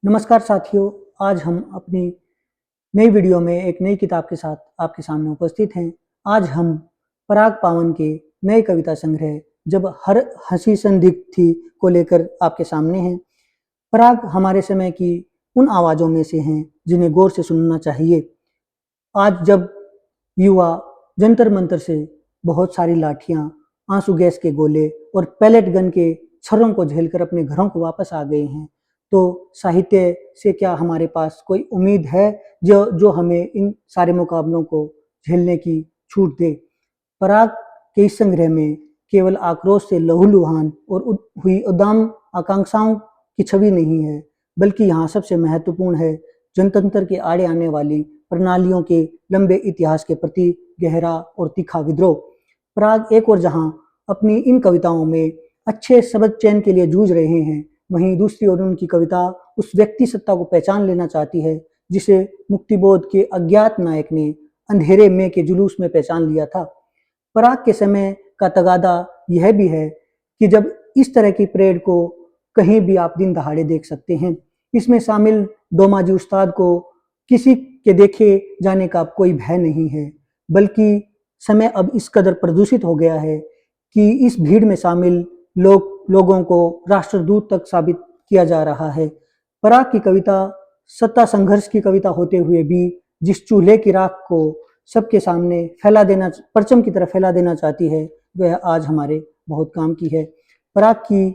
नमस्कार साथियों, आज हम अपनी नई वीडियो में एक नई किताब के साथ आपके सामने उपस्थित हैं। आज हम पराग पावन के नए कविता संग्रह जब हर हंसी संदिग्ध थी को लेकर आपके सामने हैं। पराग हमारे समय की उन आवाज़ों में से हैं जिन्हें गौर से सुनना चाहिए। आज जब युवा जंतर मंतर से बहुत सारी लाठियां, आंसू गैस के गोले और पैलेट गन के छर्रों को झेलकर अपने घरों को वापस आ गए हैं, तो साहित्य से क्या हमारे पास कोई उम्मीद है जो हमें इन सारे मुकाबलों को झेलने की छूट दे। पराग के इस संग्रह में केवल आक्रोश से लहूलुहान और हुई उद्दाम आकांक्षाओं की छवि नहीं है, बल्कि यहाँ सबसे महत्वपूर्ण है जनतंत्र के आड़े आने वाली प्रणालियों के लंबे इतिहास के प्रति गहरा और तीखा विद्रोह। पराग एक और जहाँ अपनी इन कविताओं में अच्छे शब्द चयन के लिए जूझ रहे हैं, वहीं दूसरी ओर उनकी कविता उस व्यक्ति सत्ता को पहचान लेना चाहती है जिसे मुक्तिबोध के अज्ञात नायक ने अंधेरे में के जुलूस में पहचान लिया था। पराग के समय का तगादा यह भी है कि जब इस तरह की परेड को कहीं भी आप दिन दहाड़े देख सकते हैं। इसमें शामिल डोमाजी उस्ताद को किसी के देखे जाने का कोई भय नहीं है, बल्कि समय अब इस कदर प्रदूषित हो गया है कि इस भीड़ में शामिल लोगों को राष्ट्रदूत तक साबित किया जा रहा है। पराग की कविता सत्ता संघर्ष की कविता होते हुए भी जिस चूल्हे की राख को सबके सामने फैला देना, परचम की तरह फैला देना चाहती है, वह आज हमारे बहुत काम की है। पराग की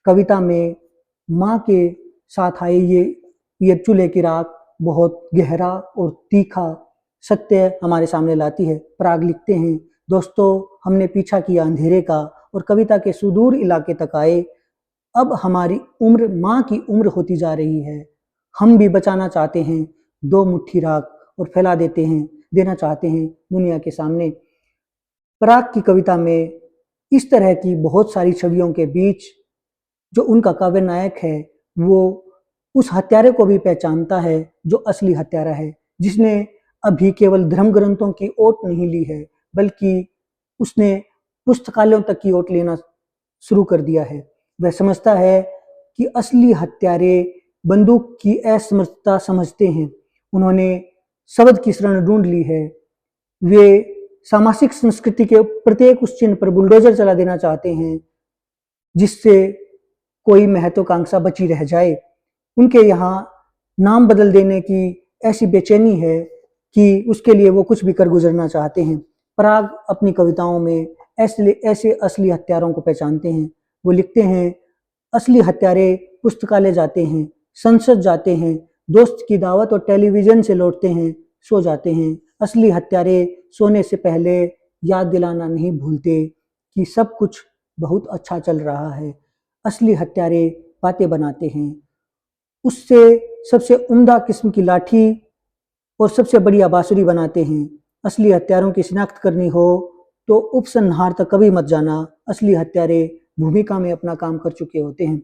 कविता में माँ के साथ आए ये चूल्हे की राख बहुत गहरा और तीखा सत्य हमारे सामने लाती है। पराग लिखते हैं, दोस्तों हमने पीछा किया अंधेरे का और कविता के सुदूर इलाके तक आए। अब हमारी उम्र माँ की उम्र होती जा रही है। हम भी बचाना चाहते हैं दो मुट्ठी राख और फैला देना चाहते हैं दुनिया के सामने। पराग की कविता में इस तरह की बहुत सारी छवियों के बीच जो उनका काव्य नायक है, वो उस हत्यारे को भी पहचानता है जो असली हत्यारा है, जिसने अभी केवल धर्म ग्रंथों की ओट नहीं ली है, बल्कि उसने पुस्तकालयों तक की ओट लेना शुरू कर दिया है। वह समझता है कि असली हत्यारे बंदूक की असमर्थता समझते हैं। उन्होंने शब्द की शरण ढूंढ ली है। वे सामाजिक संस्कृति के प्रत्येक उस चिन्ह पर बुलडोजर चला देना चाहते हैं जिससे कोई महत्वाकांक्षा बची रह जाए। उनके यहाँ नाम बदल देने की ऐसी बेचैनी है कि उसके लिए वो कुछ भी कर गुजरना चाहते हैं। पराग अपनी कविताओं में ऐसे असली हत्यारों को पहचानते हैं। वो लिखते हैं, असली हत्यारे पुस्तकालय जाते हैं, संसद जाते हैं, दोस्त की दावत और टेलीविजन से लौटते हैं, सो जाते हैं। असली हत्यारे सोने से पहले याद दिलाना नहीं भूलते कि सब कुछ बहुत अच्छा चल रहा है। असली हत्यारे बातें बनाते हैं, उससे सबसे उम्दा किस्म की लाठी और सबसे बढ़िया बांसुरी बनाते हैं। असली हत्यारों की शिनाख्त करनी हो तो उपसंहार तक कभी मत जाना। असली हत्यारे भूमिका में अपना काम कर चुके होते हैं।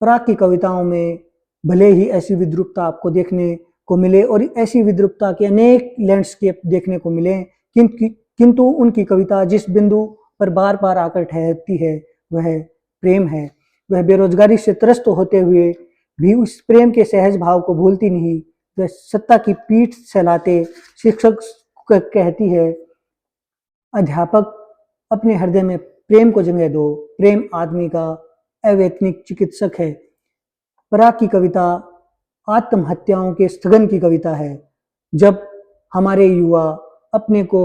पराग की कविताओं में भले ही ऐसी विद्रूपता आपको देखने को मिले और ऐसी विद्रूपता के अनेक लैंडस्केप देखने को मिले, किंतु उनकी कविता जिस बिंदु पर बार बार आकर ठहरती है वह प्रेम है। वह बेरोजगारी से त्रस्त होते हुए भी उस प्रेम के सहज भाव को भूलती नहीं। वह सत्ता की पीठ सहलाते शिक्षक कहती है, अध्यापक अपने हृदय में प्रेम को जगह दो, प्रेम आदमी का अवैतनिक चिकित्सक है। पराग की कविता आत्महत्याओं के स्थगन की कविता है। जब हमारे युवा अपने को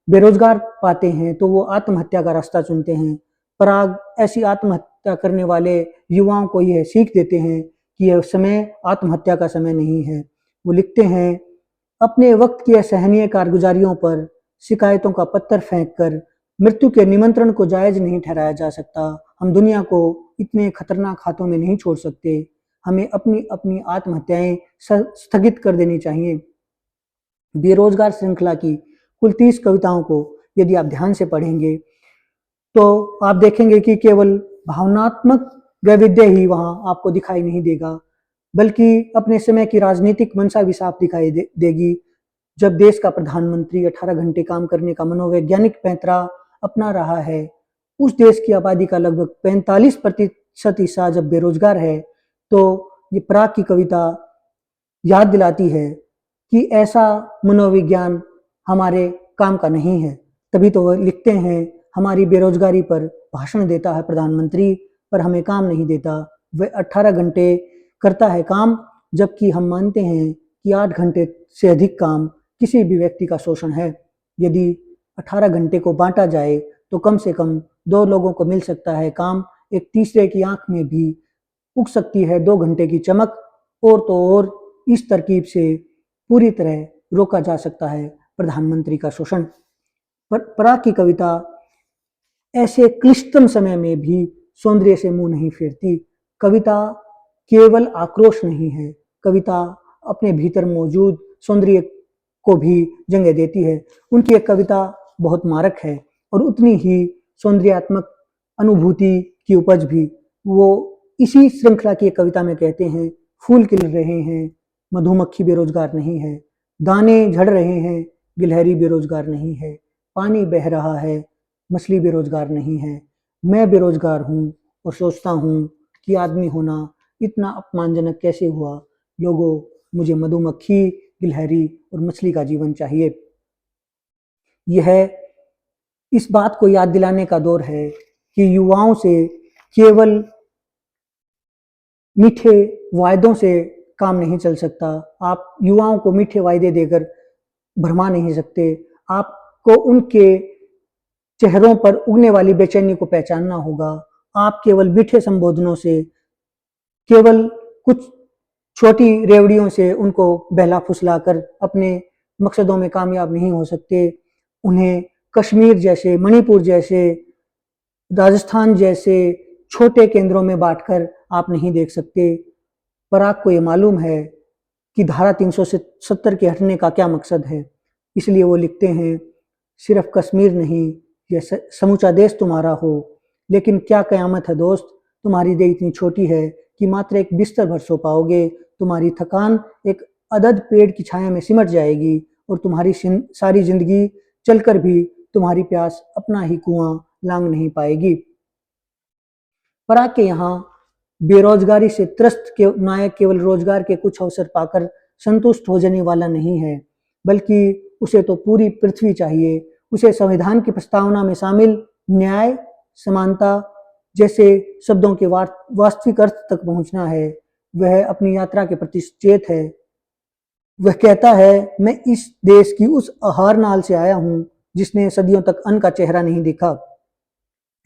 बेरोजगार पाते हैं तो वो आत्महत्या का रास्ता चुनते हैं। पराग ऐसी आत्महत्या करने वाले युवाओं को यह सीख देते हैं कि यह समय आत्महत्या का समय नहीं है। वो लिखते हैं, अपने वक्त की असहनीय कारगुजारियों पर शिकायतों का पत्थर फेंककर मृत्यु के निमंत्रण को जायज नहीं ठहराया जा सकता। हम दुनिया को इतने खतरनाक हाथों में नहीं छोड़ सकते। हमें अपनी अपनी आत्महत्याएं स्थगित कर देनी चाहिए। बेरोजगार श्रृंखला की कुल 30 कविताओं को यदि आप ध्यान से पढ़ेंगे तो आप देखेंगे कि केवल भावनात्मक वैविध्य ही वहां आपको दिखाई नहीं देगा, बल्कि अपने समय की राजनीतिक मंशा भी साफ दिखाई देगी। जब देश का प्रधानमंत्री 18 घंटे काम करने का मनोवैज्ञानिक पैंतरा अपना रहा है, उस देश की आबादी का लगभग 45% हिस्सा जब बेरोजगार है, तो ये पराग की कविता याद दिलाती है कि ऐसा मनोविज्ञान हमारे काम का नहीं है। तभी तो वह लिखते हैं, हमारी बेरोजगारी पर भाषण देता है प्रधानमंत्री, पर हमें काम नहीं देता। वह 18 घंटे करता है काम, जबकि हम मानते हैं कि 8 घंटे से अधिक काम किसी भी व्यक्ति का शोषण है। यदि 18 घंटे को बांटा जाए तो कम से कम 2 लोगों को मिल सकता है काम, एक तीसरे की आंख में भी उग सकती है 2 घंटे की चमक, और तो और इस तरकीब से पूरी तरह रोका जा सकता है प्रधानमंत्री का शोषण। पराग की कविता ऐसे क्लिष्टतम समय में भी सौंदर्य से मुंह नहीं फेरती। कविता केवल आक्रोश नहीं है, कविता अपने भीतर मौजूद सौंदर्य को भी जगह देती है। उनकी एक कविता बहुत मारक है और उतनी ही सौंदर्यात्मक अनुभूति की उपज भी। वो इसी श्रृंखला की एक कविता में कहते हैं, फूल खिल रहे हैं, मधुमक्खी बेरोजगार नहीं है, दाने झड़ रहे हैं, गिलहरी बेरोजगार नहीं है, पानी बह रहा है, मछली बेरोजगार नहीं है। मैं बेरोजगार हूँ और सोचता हूँ कि आदमी होना इतना अपमानजनक कैसे हुआ। लोगों, मुझे मधुमक्खी, गिलहरी और मछली का जीवन चाहिए। यह इस बात को याद दिलाने का दौर है कि युवाओं से केवल मीठे वायदों से काम नहीं चल सकता। आप युवाओं को मीठे वायदे देकर भरमा नहीं सकते। आपको उनके चेहरों पर उगने वाली बेचैनी को पहचानना होगा। आप केवल मीठे संबोधनों से, केवल कुछ छोटी रेवड़ियों से उनको बहला फुसलाकर अपने मकसदों में कामयाब नहीं हो सकते। उन्हें कश्मीर जैसे, मणिपुर जैसे, राजस्थान जैसे छोटे केंद्रों में बांटकर आप नहीं देख सकते। पराग को ये मालूम है कि धारा 370 के हटने का क्या मकसद है, इसलिए वो लिखते हैं, सिर्फ कश्मीर नहीं, यह समूचा देश तुम्हारा हो, लेकिन क्या कयामत है दोस्त, तुम्हारी देह इतनी छोटी है कि मात्र एक बिस्तर भर सो पाओगे। तुम्हारी थकान एक अदद पेड़ की छाया में सिमट जाएगी और तुम्हारी सारी जिंदगी चलकर भी तुम्हारी प्यास अपना ही कुआं लांग नहीं पाएगी। पराग के यहाँ बेरोजगारी से त्रस्त के नायक केवल रोजगार के कुछ अवसर पाकर संतुष्ट हो जाने वाला नहीं है, बल्कि उसे तो पूरी पृथ्वी चाहिए। उसे संविधान की प्रस्तावना में शामिल न्याय, समानता जैसे शब्दों के वास्तविक अर्थ तक पहुंचना है। वह अपनी यात्रा के प्रति सचेत है। वह कहता है, मैं इस देश की उस आहार नाल से आया हूं जिसने सदियों तक अन्न का चेहरा नहीं देखा।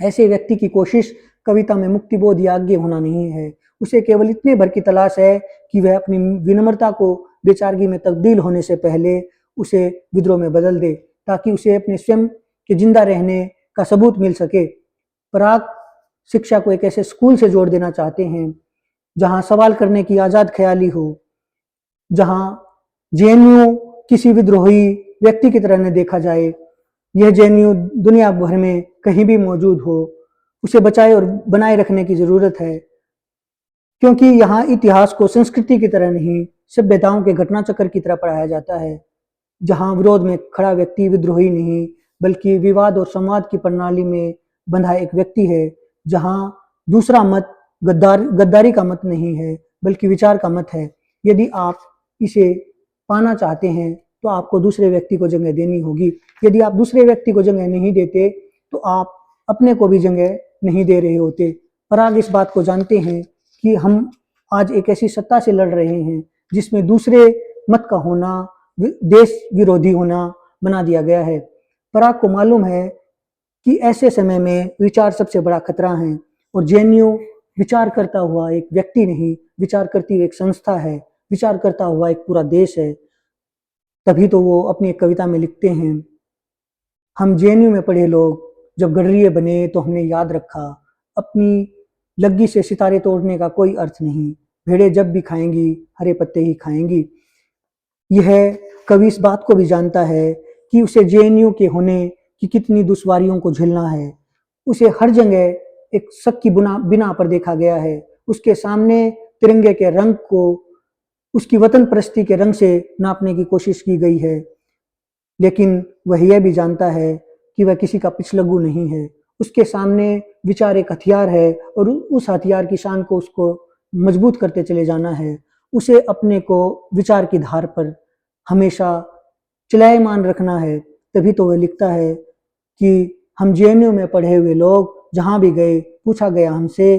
ऐसे व्यक्ति की कोशिश कविता में मुक्तिबोध या आज्ञा होना नहीं है। उसे केवल इतने भर की तलाश है कि वह अपनी विनम्रता को बेचारगी में तब्दील होने से पहले उसे विद्रोह में बदल दे, ताकि उसे अपने स्वयं के जिंदा रहने का सबूत मिल सके। पराग शिक्षा को एक ऐसे स्कूल से जोड़ देना चाहते हैं जहां सवाल करने की आजाद ख्याली हो, जहां जेएनयू किसी विद्रोही व्यक्ति की तरह न देखा जाए। यह जेएनयू दुनिया भर में कहीं भी मौजूद हो, उसे बचाए और बनाए रखने की जरूरत है, क्योंकि यहाँ इतिहास को संस्कृति की तरह नहीं, सभ्यताओं के घटनाचक्र की तरह पढ़ाया जाता है, जहाँ विरोध में खड़ा व्यक्ति विद्रोही नहीं, बल्कि विवाद और संवाद की प्रणाली में बंधा एक व्यक्ति है, जहाँ दूसरा मत गद्दारी का मत नहीं है, बल्कि विचार का मत है। यदि आप इसे पाना चाहते हैं तो आपको दूसरे व्यक्ति को जगह देनी होगी। यदि आप दूसरे व्यक्ति को जगह नहीं देते तो आप अपने को भी जगह नहीं दे रहे होते। पराग इस बात को जानते हैं कि हम आज एक ऐसी सत्ता से लड़ रहे हैं जिसमें दूसरे मत का होना देश विरोधी होना बना दिया गया है। पराग को मालूम है कि ऐसे समय में विचार सबसे बड़ा खतरा है, और जेएनयू विचार करता हुआ एक व्यक्ति नहीं, विचार करती हुई एक संस्था है, विचार करता हुआ एक पूरा देश है। तभी तो वो अपनी एक कविता में लिखते हैं, हम जेएनयू में पढ़े लोग जब गडरिये बने तो हमने याद रखा, अपनी लग्गी से सितारे तोड़ने का कोई अर्थ नहीं, भेड़ें जब भी खाएंगी हरे पत्ते ही खाएंगी। यह कवि इस बात को भी जानता है कि उसे जेएनयू के होने की कितनी दुश्वारियों को झेलना है। उसे हर जगह एक शक की बिना पर देखा गया है। उसके सामने तिरंगे के रंग को उसकी वतन परस्ती के रंग से नापने की कोशिश की गई है, लेकिन वह यह भी जानता है कि वह किसी का पिछलग्गू नहीं है। उसके सामने विचार एक हथियार है और उस हथियार की शान को उसको मजबूत करते चले जाना है, उसे अपने को विचार की धार पर हमेशा चलायमान रखना है। तभी तो वह लिखता है कि हम जेएनयू में पढ़े हुए लोग जहाँ भी गए, पूछा गया हमसे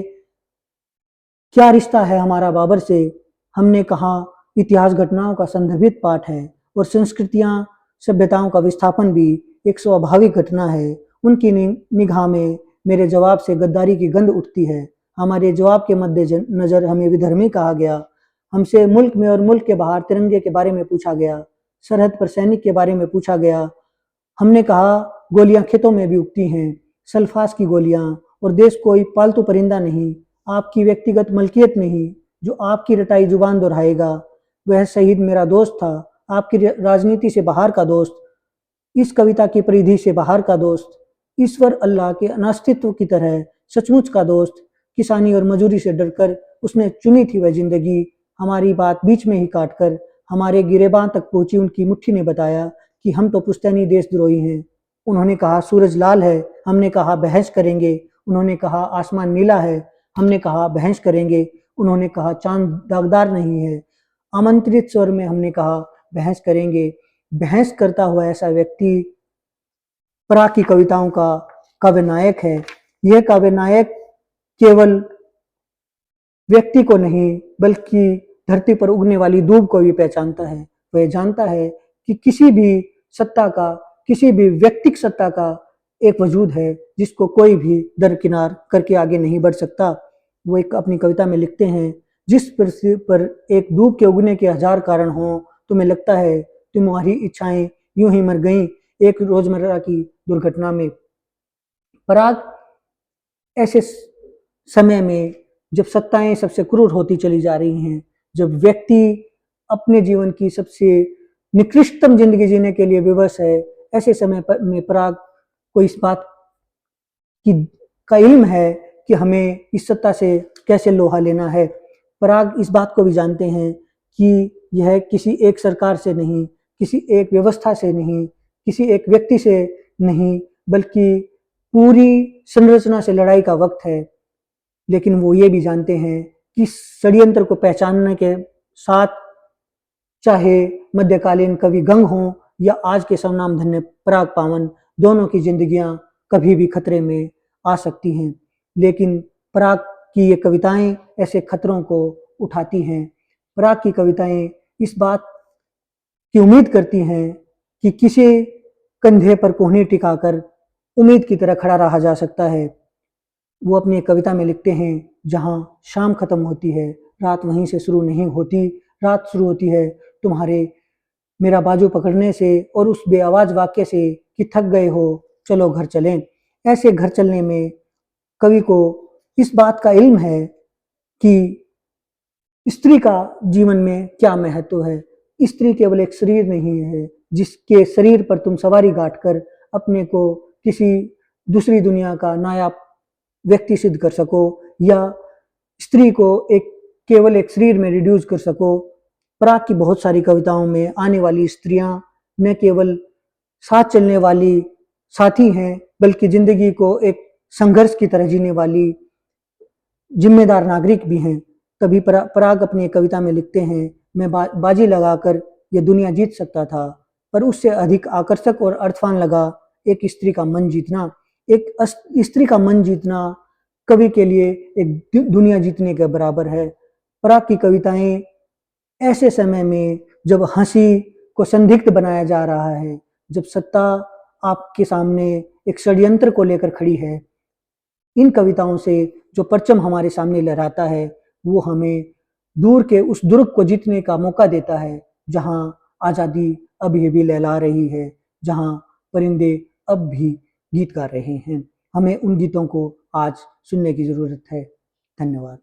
क्या रिश्ता है हमारा बाबर से, हमने कहा इतिहास घटनाओं का संदर्भित पाठ है और संस्कृतियाँ सभ्यताओं का विस्थापन भी एक स्वाभाविक घटना है। उनकी निगाह में मेरे जवाब से गद्दारी की गंध उठती है। हमारे जवाब के मद्दे नज़र हमें विधर्मी कहा गया। हमसे मुल्क में और मुल्क के बाहर तिरंगे के बारे में पूछा गया, सरहद पर सैनिक के बारे में पूछा गया। हमने कहा गोलियां खेतों में भी उगती हैं, सल्फास की गोलियां, और देश कोई पालतू परिंदा नहीं, आपकी व्यक्तिगत मलकियत नहीं जो आपकी रटाई जुबान दोहराएगा। वह शहीद मेरा दोस्त था, आपकी राजनीति से बाहर का दोस्त, इस कविता की परिधि से बाहर का दोस्त, ईश्वर अल्लाह के अनास्तित्व की तरह सचमुच का दोस्त। किसानी और मजूरी से डरकर उसने चुनी थी वह जिंदगी। हमारी बात बीच में ही काटकर हमारे गिरेबान तक पहुंची उनकी मुट्ठी ने बताया कि हम तो पुश्तैनी देशद्रोही हैं। उन्होंने कहा सूरज लाल है, हमने कहा बहस करेंगे। उन्होंने कहा आसमान नीला है, हमने कहा बहस करेंगे। उन्होंने कहा चांद दागदार नहीं है, आमंत्रित स्वर में हमने कहा बहस करेंगे। बहस करता हुआ ऐसा व्यक्ति प्राग की कविताओं का काव्य नायक है। यह काव्य नायक केवल व्यक्ति को नहीं बल्कि धरती पर उगने वाली दूब को भी पहचानता है। वह जानता है कि किसी भी सत्ता का, किसी भी व्यक्तिक सत्ता का एक वजूद है जिसको कोई भी दरकिनार करके आगे नहीं बढ़ सकता। वो एक अपनी कविता में लिखते हैं, जिस पृथ्वी पर एक दूब के उगने के 1000 कारण हों, तुम्हें लगता है तुम्हारी इच्छाएं यूं ही मर गईं एक रोजमर्रा की दुर्घटना में। पराग ऐसे समय में जब सत्ताएं सबसे क्रूर होती चली जा रही हैं, जब व्यक्ति अपने जीवन की सबसे निकृष्टतम जिंदगी जीने के लिए विवश है, ऐसे समय पर में पराग को इस बात की का इल्म है कि हमें इस सत्ता से कैसे लोहा लेना है। पराग इस बात को भी जानते हैं कि यह किसी एक सरकार से नहीं, किसी एक व्यवस्था से नहीं, किसी एक व्यक्ति से नहीं, बल्कि पूरी संरचना से लड़ाई का वक्त है। लेकिन वो ये भी जानते हैं कि षड्यंत्र को पहचानने के साथ, चाहे मध्यकालीन कवि गंग हों या आज के स्वनामधन्य पराग पावन, दोनों की जिंदगियां कभी भी खतरे में आ सकती हैं। लेकिन पराग की ये कविताएं ऐसे खतरों को उठाती हैं। पराग की कविताएं इस बात की उम्मीद करती हैं कि किसी कंधे पर कोहनी टिकाकर उम्मीद की तरह खड़ा रहा जा सकता है। वो अपनी कविता में लिखते हैं, जहाँ शाम खत्म होती है रात वहीं से शुरू नहीं होती, रात शुरू होती है तुम्हारे मेरा बाजू पकड़ने से और उस बेआवाज वाक्य से कि थक गए हो चलो घर चलें। ऐसे घर चलने में कवि को इस बात का इल्म है कि स्त्री का जीवन में क्या महत्व है। स्त्री केवल एक शरीर नहीं है जिसके शरीर पर तुम सवारी गांठ कर अपने को किसी दूसरी दुनिया का नायाब व्यक्ति सिद्ध कर सको, या स्त्री को केवल एक शरीर में रिड्यूस कर सको। पराग की बहुत सारी कविताओं में आने वाली स्त्रियां न केवल साथ चलने वाली साथी हैं, बल्कि जिंदगी को एक संघर्ष की तरह जीने वाली जिम्मेदार नागरिक भी हैं। तभी पराग अपनी कविता में लिखते हैं, मैं बाजी लगाकर यह दुनिया जीत सकता था, पर उससे अधिक आकर्षक और अर्थवान लगा एक स्त्री का मन जीतना। एक स्त्री का मन जीतना कवि के लिए एक दुनिया जीतने के बराबर है। पराग की कविताएं ऐसे समय में जब हंसी को संदिग्ध बनाया जा रहा है, जब सत्ता आपके सामने एक षड्यंत्र को लेकर खड़ी है, इन कविताओं से जो परचम हमारे सामने लहराता है वो हमें दूर के उस दुर्ग को जीतने का मौका देता है, जहां आज़ादी अभी भी लहला रही है, जहां परिंदे अब भी गीत गा रहे हैं। हमें उन गीतों को आज सुनने की ज़रूरत है। धन्यवाद।